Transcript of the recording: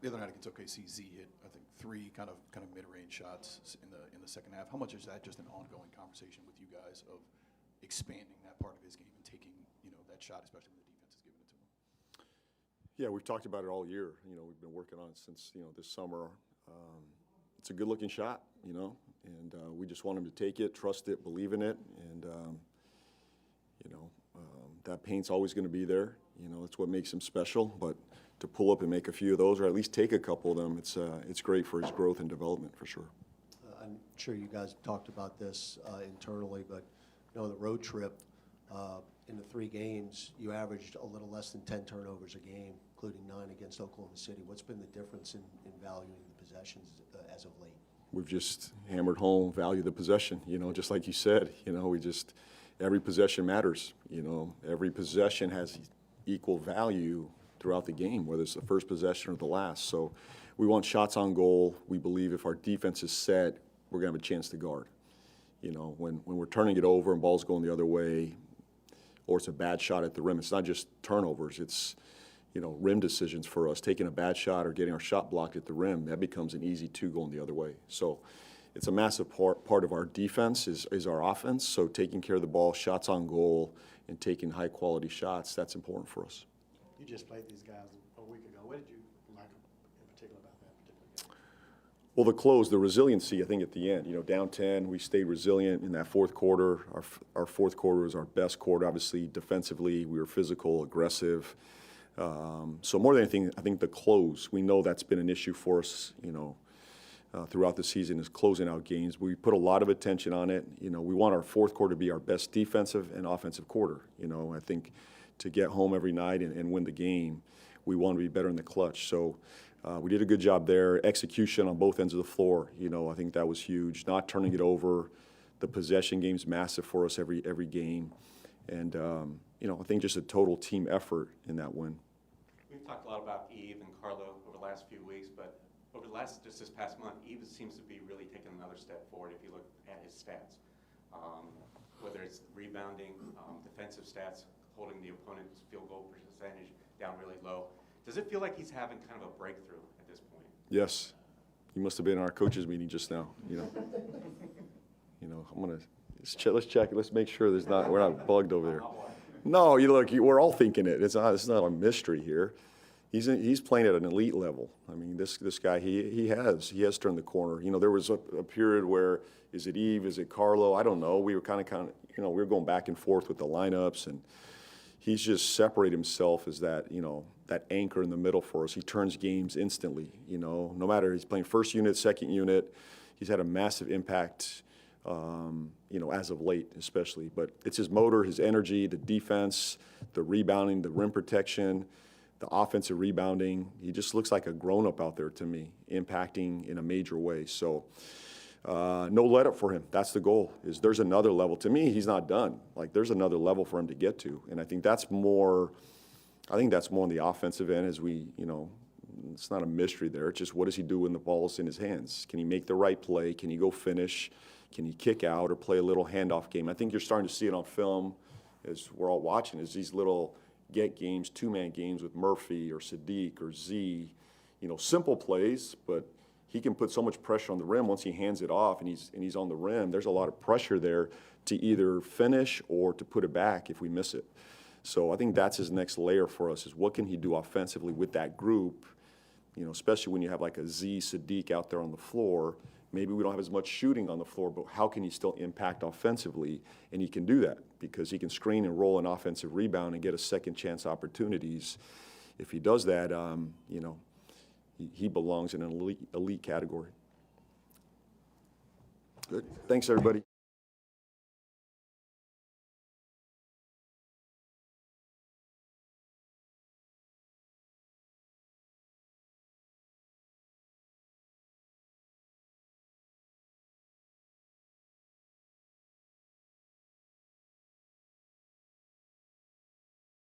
the other night against OKC, Z hit, I think, 3 kind of mid-range shots in the second half. How much is that just an ongoing conversation with you guys of expanding that part of his game and taking, that shot, especially when the defense is giving it to him? Yeah, we've talked about it all year. We've been working on it since, this summer. It's a good-looking shot, and we just want him to take it, trust it, believe in it, and, that paint's always going to be there. That's what makes him special, but to pull up and make a few of those, or at least take a couple of them, it's great for his growth and development for sure. I'm sure you guys talked about this internally, but the road trip, in the 3 games, you averaged a little less than 10 turnovers a game, including 9 against Oklahoma City. What's been the difference in valuing the possessions as of late? We've just hammered home, value the possession, just like you said. Every possession matters. Every possession has equal value throughout the game, whether it's the first possession or the last. So we want shots on goal. We believe if our defense is set, we're going to have a chance to guard. When we're turning it over and ball's going the other way, or it's a bad shot at the rim, it's not just turnovers. It's, rim decisions for us. Taking a bad shot or getting our shot blocked at the rim, that becomes an easy 2 going the other way. So it's a massive part of our defense is our offense. So taking care of the ball, shots on goal, and taking high-quality shots, that's important for us. You just played these guys a week ago. What did you like in particular about that particular game? Well, the resiliency, I think, at the end. Down 10, we stayed resilient in that fourth quarter. Our fourth quarter was our best quarter, obviously, defensively. We were physical, aggressive. So more than anything, I think the close, we know that's been an issue for us, throughout the season is closing out games. We put a lot of attention on it. We want our fourth quarter to be our best defensive and offensive quarter. I think to get home every night and win the game, we want to be better in the clutch. So we did a good job there. Execution on both ends of the floor, I think that was huge. Not turning it over. The possession game's massive for us every game. And, I think just a total team effort in that win. We've talked a lot about Eve and Carlo over the last few weeks, but over just this past month, Eve seems to be really taking another step forward if you look at his stats. Whether it's rebounding, defensive stats, holding the opponent's field goal percentage down really low. Does it feel like he's having kind of a breakthrough at this point? Yes. He must have been in our coaches meeting just now, I'm going to let's check it. Let's make sure we're not bugged over there. No, we're all thinking it. It's not a mystery here. He's playing at an elite level. I mean, this guy, he has turned the corner. There was a period where, is it Eve, is it Carlo? I don't know. We were kind of, we were going back and forth with the lineups, and he's just separated himself as that, that anchor in the middle for us. He turns games instantly, no matter he's playing first unit, second unit. He's had a massive impact, as of late especially. But it's his motor, his energy, the defense, the rebounding, the rim protection, the offensive rebounding. He just looks like a grown-up out there to me, impacting in a major way. So no let-up for him. That's the goal, is there's another level. To me, he's not done. There's another level for him to get to. And I think that's more on the offensive end as we, it's not a mystery there. It's just what does he do when the ball's in his hands? Can he make the right play? Can he go finish? Can he kick out or play a little handoff game? I think you're starting to see it on film as we're all watching, is these little get games, 2-man games with Murphy or Sadiq or Z, simple plays, but he can put so much pressure on the rim once he hands it off and he's on the rim. There's a lot of pressure there to either finish or to put it back if we miss it. So I think that's his next layer for us, is what can he do offensively with that group, especially when you have like a Z, Sadiq out there on the floor. Maybe we don't have as much shooting on the floor, but how can he still impact offensively? And he can do that because he can screen and roll an offensive rebound and get a second chance opportunities. If he does that, he belongs in an elite category. Good. Thanks, everybody.